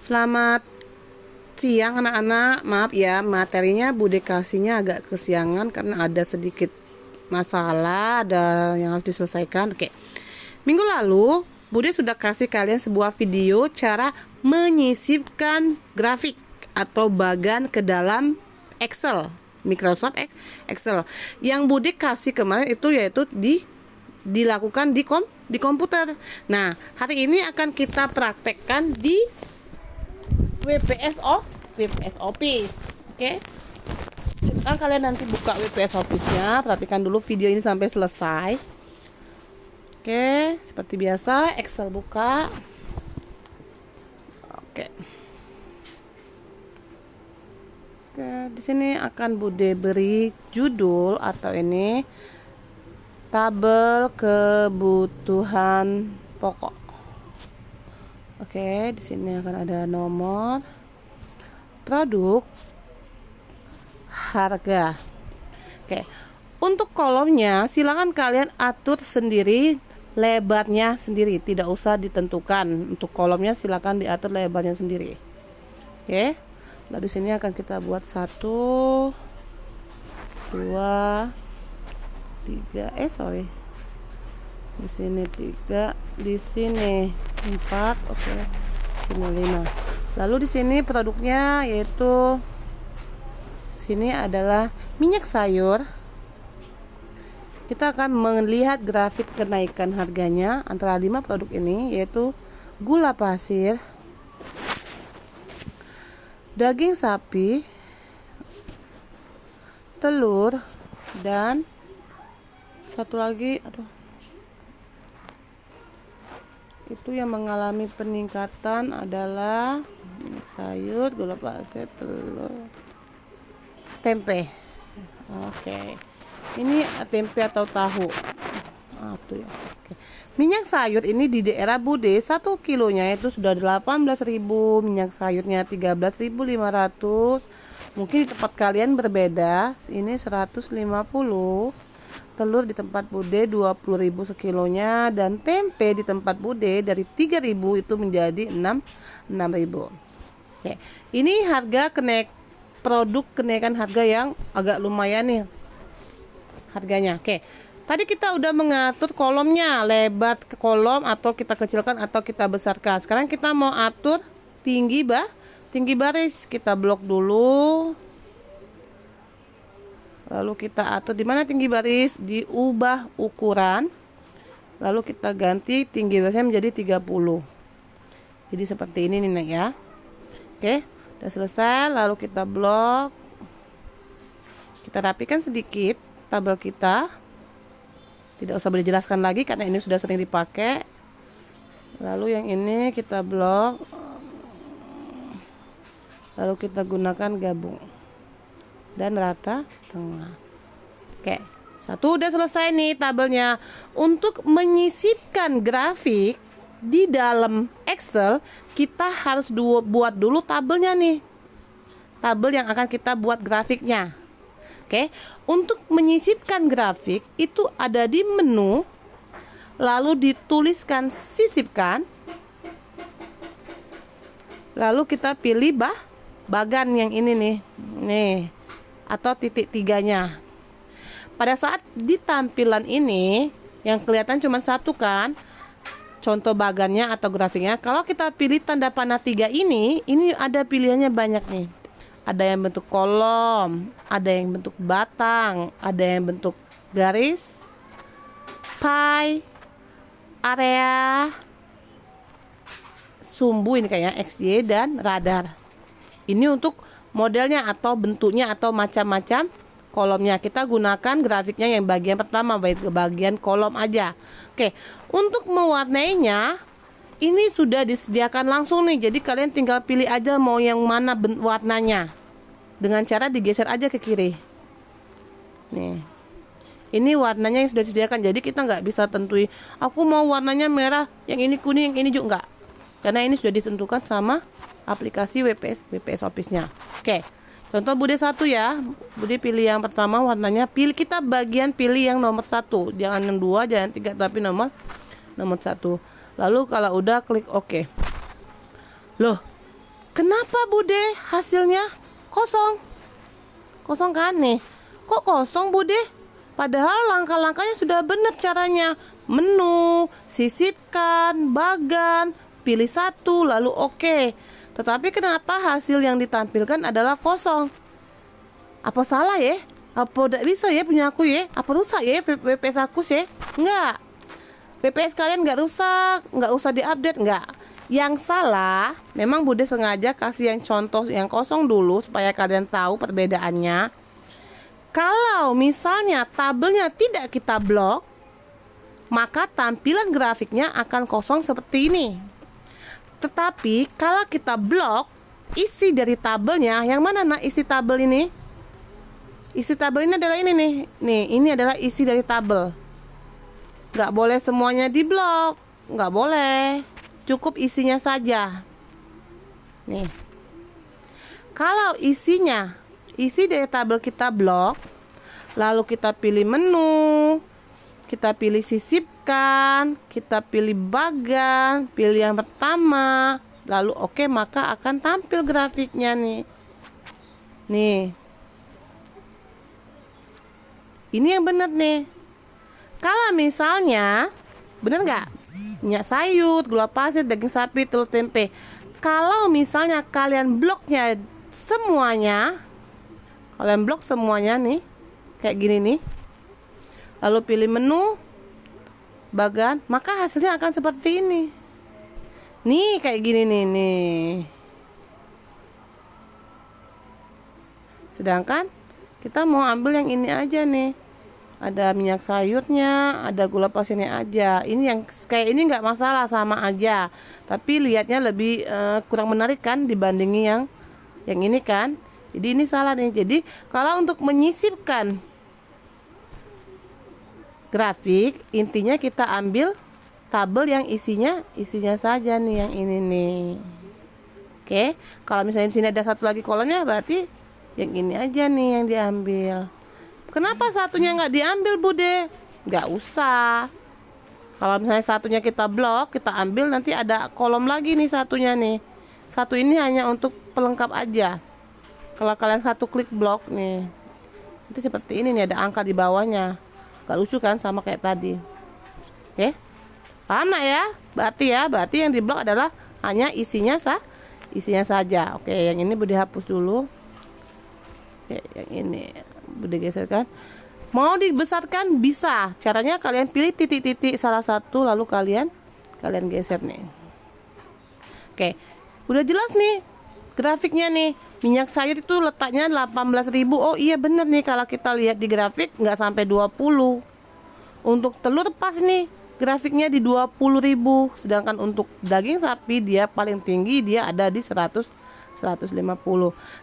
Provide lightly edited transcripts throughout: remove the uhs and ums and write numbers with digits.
Selamat siang anak-anak. Maaf ya, materinya Bude kasihnya agak kesiangan karena ada sedikit masalah, ada yang harus diselesaikan. Oke. Minggu lalu Bude sudah kasih kalian sebuah video cara menyisipkan grafik atau bagan ke dalam Excel, Microsoft Excel. Yang Bude kasih kemarin itu yaitu dilakukan di komputer. Nah, hari ini akan kita praktekkan di WPS Office. Oke. Silakan kalian nanti buka WPS Office-nya, perhatikan dulu video ini sampai selesai. Oke, seperti biasa Excel buka. Oke. Oke, di sini akan Bude beri judul atau ini tabel kebutuhan pokok. Oke, di sini akan ada nomor, produk, harga. Oke, untuk kolomnya silakan kalian atur sendiri, lebarnya sendiri, tidak usah ditentukan. Untuk kolomnya silakan diatur lebarnya sendiri. Oke, lalu di sini akan kita buat 1, 2, 3. Di sini 3, di sini 4, oke. Sini 5. Lalu di sini produknya yaitu sini adalah minyak sayur. Kita akan melihat grafik kenaikan harganya antara 5 produk ini, yaitu gula pasir, daging sapi, telur, dan satu lagi, itu yang mengalami peningkatan adalah minyak sayur, gula pasir, telur, tempe. Oke. Ini tempe atau tahu. Ya. Oke. Minyak sayur ini di daerah Bude 1 kilonya itu sudah 18.000, minyak sayurnya 13.500. Mungkin di tempat kalian berbeda. Ini 150. Telur di tempat Bude 20.000 sekilonya, dan tempe di tempat Bude dari 3.000 itu menjadi 6.000. Oke. Ini harga produk kenaikan harga yang agak lumayan nih harganya. Oke. Tadi kita udah mengatur kolomnya, lebar ke kolom atau kita kecilkan atau kita besarkan. Sekarang kita mau atur tinggi baris. Kita blok dulu. Lalu kita atur di mana tinggi baris, diubah ukuran. Lalu kita ganti tinggi barisnya menjadi 30. Jadi seperti ini nih ya. Oke, udah selesai. Lalu kita blok. Kita rapikan sedikit tabel kita. Tidak usah dijelaskan lagi karena ini sudah sering dipakai. Lalu yang ini kita blok. Lalu kita gunakan gabung dan rata tengah. Oke, satu udah selesai nih tabelnya. Untuk menyisipkan grafik di dalam Excel, kita harus buat dulu tabelnya nih. Tabel yang akan kita buat grafiknya. Oke, untuk menyisipkan grafik itu ada di menu, lalu dituliskan sisipkan. Lalu kita pilih bagan yang ini nih, atau titik 3-nya. Pada saat di tampilan ini yang kelihatan cuma satu kan, contoh bagannya atau grafiknya. Kalau kita pilih tanda panah 3 ini ada pilihannya banyak nih. Ada yang bentuk kolom, ada yang bentuk batang, ada yang bentuk garis, pie, area, sumbu ini kayaknya XY, dan radar. Ini untuk modelnya atau bentuknya atau macam-macam kolomnya. Kita gunakan grafiknya yang bagian pertama, bagian kolom aja. Oke, untuk mewarnainya ini sudah disediakan langsung nih. Jadi kalian tinggal pilih aja mau yang mana warnanya. Dengan cara digeser aja ke kiri. Nih. Ini warnanya yang sudah disediakan. Jadi kita nggak bisa tentui aku mau warnanya merah, yang ini kuning, yang ini juga enggak. Karena ini sudah ditentukan sama aplikasi WPS Office-nya. Oke. Contoh Bude 1 ya. Bude pilih yang pertama warnanya, kita pilih yang nomor 1. Jangan yang 2, jangan 3, tapi nomor 1. Lalu kalau udah klik OK. Loh, Kenapa Bude hasilnya kosong? Kosong kan nih? Kok kosong Bude? Padahal langkah-langkahnya sudah benar caranya. Menu, sisipkan, bagan, pilih satu, lalu oke. Tetapi kenapa hasil yang ditampilkan adalah kosong? Apa salah ya? Apa tidak bisa ya punya aku ya? Apa rusak ya WPS aku ya? Enggak. WPS kalian nggak rusak, nggak usah diupdate, nggak. Yang salah, memang Bude sengaja kasih yang contoh yang kosong dulu supaya kalian tahu perbedaannya. Kalau misalnya tabelnya tidak kita blok, maka tampilan grafiknya akan kosong seperti ini. Tetapi kalau kita blok isi dari tabelnya, yang mana nak isi tabel ini? Isi tabel ini adalah ini nih. Nih, ini adalah isi dari tabel. Nggak boleh semuanya diblok, nggak boleh. Cukup isinya saja. Nih. Kalau isinya, isi dari tabel kita blok, lalu kita pilih menu, kita pilih sisipkan, kita pilih bagan, pilih yang pertama, lalu oke, maka akan tampil grafiknya nih. Nih. Ini yang benar nih. Kalau misalnya, benar nggak? Minyak sayur, gula pasir, daging sapi, telur, tempe. Kalau misalnya kalian bloknya semuanya, kalian blok semuanya nih, kayak gini nih. Lalu pilih menu, bagan, maka hasilnya akan seperti ini. Nih, kayak gini nih. Sedangkan kita mau ambil yang ini aja nih. Ada minyak sayurnya, ada gula pasirnya aja. Ini yang kayak ini nggak masalah, sama aja. Tapi lihatnya lebih kurang menarik kan dibandingi yang ini kan. Jadi ini salah nih. Jadi kalau untuk menyisipkan grafik, intinya kita ambil tabel yang isinya saja nih, yang ini nih. Oke, kalau misalnya di sini ada satu lagi kolomnya, berarti yang ini aja nih yang diambil. Kenapa satunya nggak diambil Bude? Nggak usah. Kalau misalnya satunya kita blok, kita ambil, nanti ada kolom lagi nih satunya nih. Satu ini hanya untuk pelengkap aja. Kalau kalian satu klik blok nih, itu seperti ini nih, ada angka di bawahnya. Gak lucu kan, sama kayak tadi. Oke, paham nak ya? Berarti yang diblok adalah hanya isinya saja. Oke, yang ini Bude hapus dulu. Oke, yang ini Bude geserkan. Mau dibesarkan bisa. Caranya kalian pilih titik-titik salah satu, lalu kalian geser nih. Oke, udah jelas nih grafiknya nih. Minyak sayur itu letaknya 18.000. Oh iya bener nih, kalau kita lihat di grafik nggak sampai 20. Untuk telur pas nih grafiknya di 20.000. Sedangkan untuk daging sapi dia paling tinggi, dia ada di 150.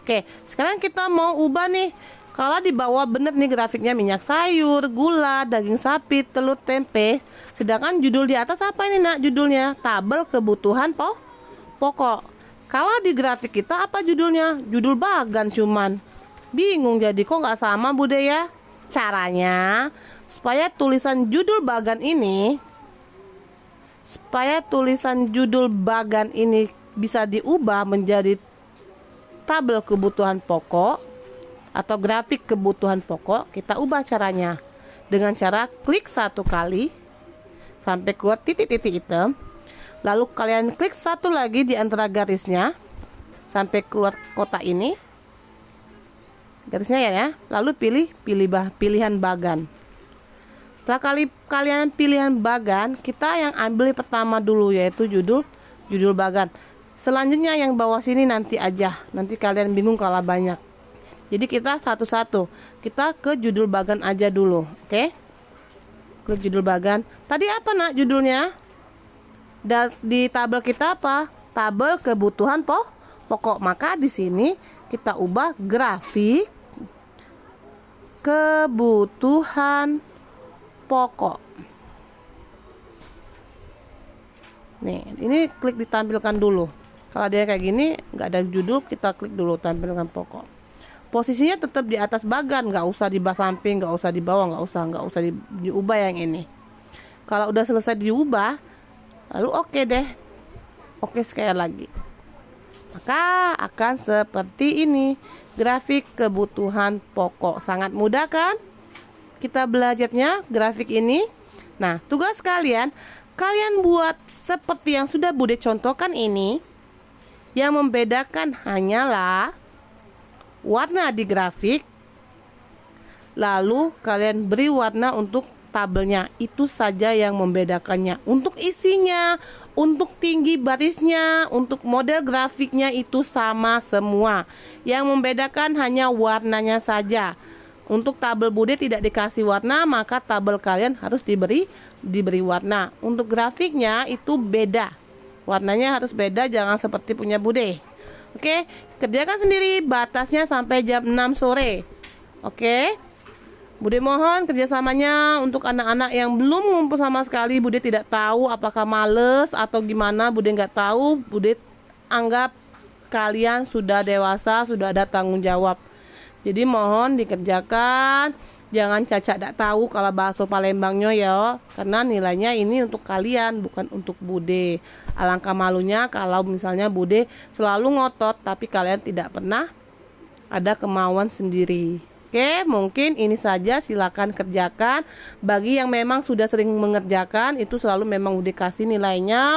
Oke, sekarang kita mau ubah nih. Kalau di bawah bener nih grafiknya minyak sayur, gula, daging sapi, telur, tempe. Sedangkan judul di atas apa ini nak? Judulnya tabel kebutuhan pokok. Kalau di grafik kita apa judulnya? Judul bagan cuman. Bingung jadi, kok nggak sama Bude ya? Caranya supaya tulisan judul bagan ini bisa diubah menjadi tabel kebutuhan pokok atau grafik kebutuhan pokok, kita ubah caranya dengan cara klik satu kali sampai keluar titik-titik hitam, lalu kalian klik satu lagi di antara garisnya sampai keluar kotak ini garisnya ya, lalu pilihan bagan. Setelah kalian pilihan bagan, kita yang ambil pertama dulu yaitu judul bagan. Selanjutnya yang bawah sini nanti aja, nanti kalian bingung kalau banyak. Jadi kita satu-satu, kita ke judul bagan aja dulu, oke? Ke judul bagan. Tadi apa nak judulnya? Di tabel kita apa? Tabel kebutuhan pokok. Maka di sini kita ubah grafik kebutuhan pokok. Nih, ini klik ditampilkan dulu. Kalau dia kayak gini, nggak ada judul, kita klik dulu tampilkan pokok. Posisinya tetap di atas bagan, nggak usah di samping, nggak usah di bawah, nggak usah diubah yang ini. Kalau udah selesai diubah, lalu oke deh. Oke sekali lagi. Maka akan seperti ini. Grafik kebutuhan pokok. Sangat mudah kan? Kita belajarnya grafik ini. Nah, tugas kalian buat seperti yang sudah Bude contohkan ini. Yang membedakan hanyalah warna di grafik. Lalu kalian beri warna untuk tabelnya. Itu saja yang membedakannya. Untuk isinya, untuk tinggi barisnya, untuk model grafiknya itu sama semua. Yang membedakan hanya warnanya saja. Untuk tabel Bude tidak dikasih warna, maka tabel kalian harus diberi warna. Untuk grafiknya itu beda. Warnanya harus beda, jangan seperti punya Bude. Oke, kerjakan sendiri, batasnya sampai jam 6 sore. Oke. Bude mohon kerjasamanya untuk anak-anak yang belum ngumpul sama sekali. Bude tidak tahu apakah males atau gimana. Bude nggak tahu. Bude anggap kalian sudah dewasa, sudah ada tanggung jawab. Jadi mohon dikerjakan. Jangan Caca tidak tahu kalau bakso Palembangnya ya. Karena nilainya ini untuk kalian, bukan untuk Bude. Alangkah malunya kalau misalnya Bude selalu ngotot tapi kalian tidak pernah ada kemauan sendiri. Oke, mungkin ini saja, silakan kerjakan. Bagi yang memang sudah sering mengerjakan, itu selalu memang udah kasih nilainya.